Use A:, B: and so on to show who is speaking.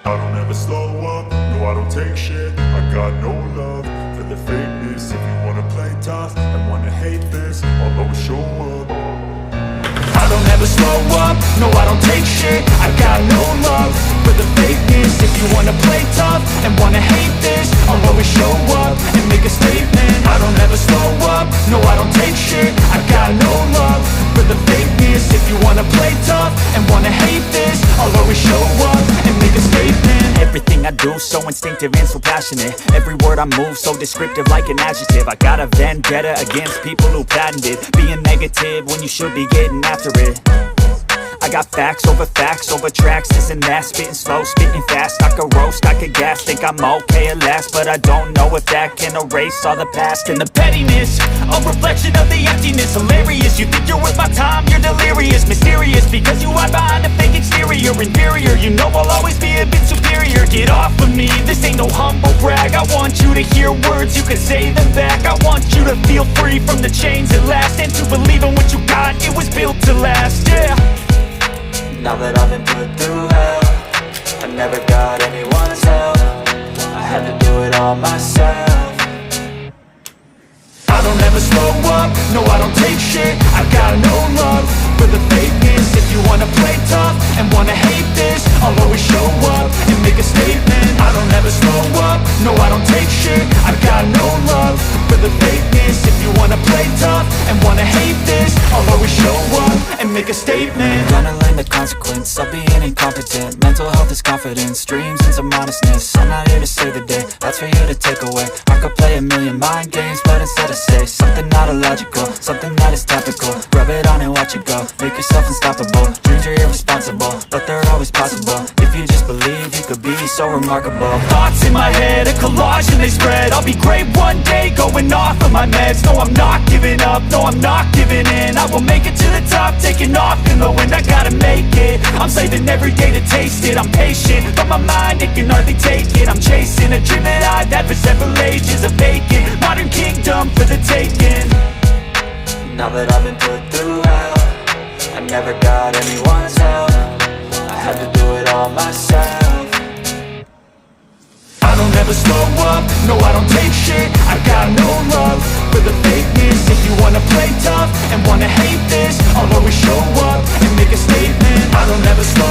A: I don't ever slow up, no I don't take shit. I got no love for the fakeness. If you wanna play tough and wanna hate this, I'll always show up.
B: I don't ever slow up, no I don't take shit. I got no love for the fakeness. If you wanna play tough and wanna hate this, I'll always show up and make a statement. I don't ever slow up, no I don't take shit. I got no love for the fakeness. If you wanna play tough and wanna hate this, I'll always show up and make a statement.
C: Everything I do so instinctive and so passionate. Every word I move so descriptive like an adjective. I got a vendetta against people who patented being negative when you should be getting after it. I got facts over tracks, this and that. Spitting slow, spitting fast. I could roast, I could gas. Think I'm okay at last, but I don't know if that can erase all the past. And the pettiness, a reflection of the emptiness. Hilarious, you think you're worth my time, you're delirious. Mysterious, because you hide behind a fake exterior. Inferior, you know I'll always be a bit superior. Get off of me, this ain't no humble brag. I want you to hear words, you can say them back. I want you to feel free from the chains at last, and to believe in what you got, it was built to last, yeah.
D: Now that I've been put through hell, I never got anyone's help. I had to do it all myself.
B: I don't ever slow up, no I don't take shit. I got no love for the fakeness. If you wanna play tough and wanna hate this, I'll always show up and make a statement. I don't ever slow up, no I don't take shit. I got no love for the fakeness. If you wanna play tough and wanna hate this, I'll always show up and make a statement.
D: Gonna learn the consequence of being incompetent. Mental health is confidence, dreams and some honestness. I'm not here to save the day, that's for you to take away. I could play a million mind games, but instead I say something not illogical, something that is topical. Rub it on and watch it go, make yourself unstoppable. Dreams are irresponsible, but they're always possible. If you just believe, you could be so remarkable.
B: Thoughts in my head, a collage and they spread. I'll be great one day, going off of my meds. No, I'm not giving up, no, I'm not giving in. I will make it to the top, taking off in the wind. I gotta make it, I'm saving every day to taste it. I'm patient, but my mind, it can hardly take it. I'm chasing a dream that I've had for several ages. A vacant, modern kingdom for the taking.
D: Now that I've been put through hell, I never got anyone's help. I had to do it all myself.
B: I don't ever slow up, no I don't take shit. I got no love for the fakeness. If you wanna play tough and wanna hate this, I'll always show up and make a statement. I don't ever slow